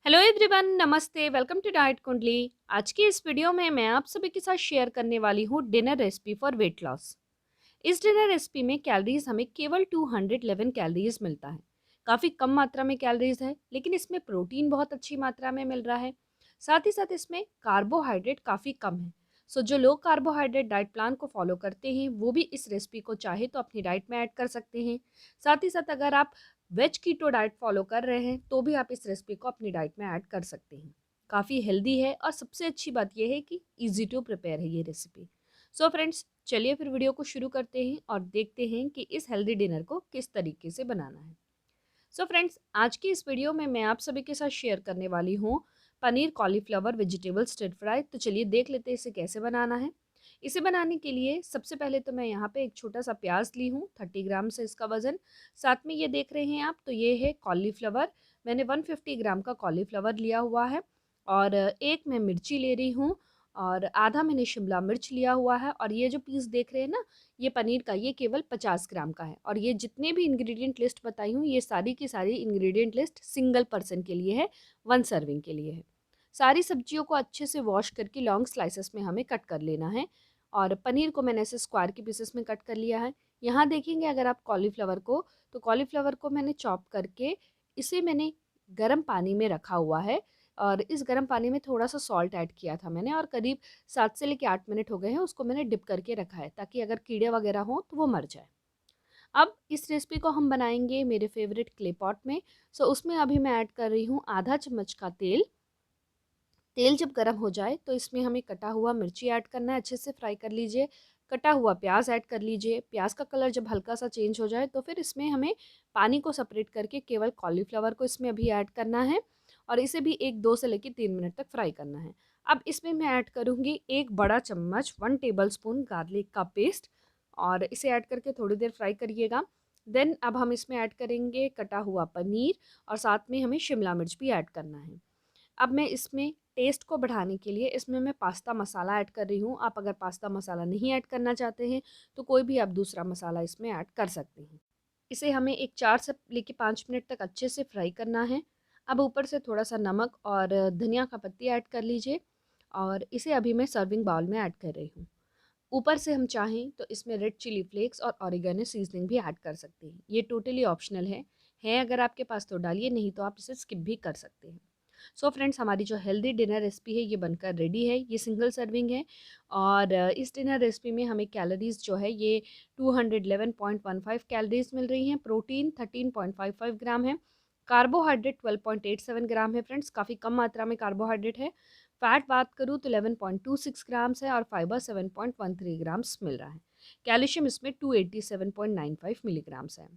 Hello everyone, नमस्ते। Welcome to diet कुंडली। आज की इस वीडियो में मैं आप सभी के साथ शेयर करने वाली हूँ dinner recipe for weight loss. इस डिनर रेसिपी में कैलोरीज हमें केवल 211 कैलोरीज मिलता है। काफ़ी कम मात्रा में कैलोरीज है, लेकिन इसमें प्रोटीन बहुत अच्छी मात्रा में मिल रहा है। साथ ही साथ इसमें कार्बोहाइड्रेट काफ़ी कम है। सो जो लोग कार्बोहाइड्रेट डाइट प्लान को फॉलो करते हैं वो भी इस रेसिपी को चाहे तो अपनी डाइट में ऐड कर सकते हैं। साथ ही साथ अगर आप वेज कीटो डाइट फॉलो कर रहे हैं तो भी आप इस रेसिपी को अपनी डाइट में ऐड कर सकते हैं। काफ़ी हेल्दी है और सबसे अच्छी बात यह है कि ईजी टू प्रिपेयर है ये रेसिपी। सो फ्रेंड्स, चलिए फिर वीडियो को शुरू करते हैं और देखते हैं कि इस हेल्दी डिनर को किस तरीके से बनाना है। सो फ्रेंड्स, आज की इस वीडियो में मैं आप सभी के साथ शेयर करने वाली हूँ paneer cauliflower vegetable stir fry. तो चलिए देख लेते हैं इसे कैसे बनाना है। इसे बनाने के लिए सबसे पहले तो मैं यहाँ पे एक छोटा सा प्याज ली हूँ, 30 ग्राम से इसका वजन। साथ में ये देख रहे हैं आप, तो ये है कॉलीफ्लावर। मैंने 150 ग्राम का कॉलीफ्लावर लिया हुआ है। और एक मैं मिर्ची ले रही हूँ, और आधा मैंने शिमला मिर्च लिया हुआ है। और ये जो पीस देख रहे हैं ना, ये पनीर का, ये केवल 50 ग्राम का है। और ये जितने भी इंग्रेडिएंट लिस्ट बताई हूँ, ये सारी की सारी इंग्रेडिएंट लिस्ट सिंगल पर्सन के लिए है, 1 सर्विंग के लिए है। सारी सब्जियों को अच्छे से वॉश करके लॉन्ग स्लाइसेस में हमें कट कर लेना है। और पनीर को मैंने ऐसे स्क्वायर के पीसेस में कट कर लिया है। यहाँ देखेंगे अगर आप कॉलीफ्लावर को, तो कॉलीफ्लावर को मैंने चॉप करके इसे मैंने गर्म पानी में रखा हुआ है। और इस गर्म पानी में थोड़ा सा सॉल्ट ऐड किया था मैंने, और करीब 7 से लेकर 8 मिनट हो गए हैं उसको मैंने डिप करके रखा है, ताकि अगर कीड़े वगैरह हों तो वो मर जाए। अब इस रेसिपी को हम बनाएंगे मेरे फेवरेट क्ले पॉट में। सो उसमें अभी मैं ऐड कर रही हूँ आधा चम्मच का तेल। तेल जब गर्म हो जाए तो इसमें हमें कटा हुआ मिर्ची ऐड करना है, अच्छे से फ्राई कर लीजिए। कटा हुआ प्याज ऐड कर लीजिए। प्याज का कलर जब हल्का सा चेंज हो जाए तो फिर इसमें हमें पानी को सेपरेट करके केवल कॉलीफ्लावर को इसमें अभी ऐड करना है। और इसे भी 1 2 से लेकर 3 मिनट तक फ्राई करना है। अब इसमें मैं ऐड करूँगी एक बड़ा चम्मच 1 टेबल स्पून गार्लिक का पेस्ट। और इसे ऐड करके थोड़ी देर फ्राई करिएगा। देन अब हम इसमें ऐड करेंगे कटा हुआ पनीर, और साथ में हमें शिमला मिर्च भी ऐड करना है। अब मैं इसमें टेस्ट को बढ़ाने के लिए इसमें मैं पास्ता मसाला ऐड कर रही हूँ। आप अगर पास्ता मसाला नहीं ऐड करना चाहते हैं तो कोई भी आप दूसरा मसाला इसमें ऐड कर सकते हैं। इसे हमें एक 4 से लेकर 5 मिनट तक अच्छे से फ्राई करना है। अब ऊपर से थोड़ा सा नमक और धनिया का पत्ती ऐड कर लीजिए। और इसे अभी मैं सर्विंग बाउल में ऐड कर रही हूँ। ऊपर से हम चाहें तो इसमें रेड चिली फ्लेक्स और ऑरिगेनो सीजनिंग भी ऐड कर सकते हैं। ये टोटली ऑप्शनल है अगर आपके पास तो डालिए, नहीं तो आप इसे स्किप भी कर सकते हैं। सो फ्रेंड्स, हमारी जो हेल्दी डिनर रेसिपी है ये बनकर रेडी है। ये सिंगल सर्विंग है। और इस डिनर रेसिपी में हमें कैलोरीज जो है ये 211.15 कैलोरीज मिल रही हैं। प्रोटीन 13.55 ग्राम है। कार्बोहाइड्रेट 12.87 ग्राम है। फ्रेंड्स, काफ़ी कम मात्रा में कार्बोहाइड्रेट है। फैट बात करूँ तो 11.26 ग्राम्स है, और फाइबर 7.13 ग्राम्स मिल रहा है। कैल्शियम इसमें 287.95 मिलीग्राम्स है।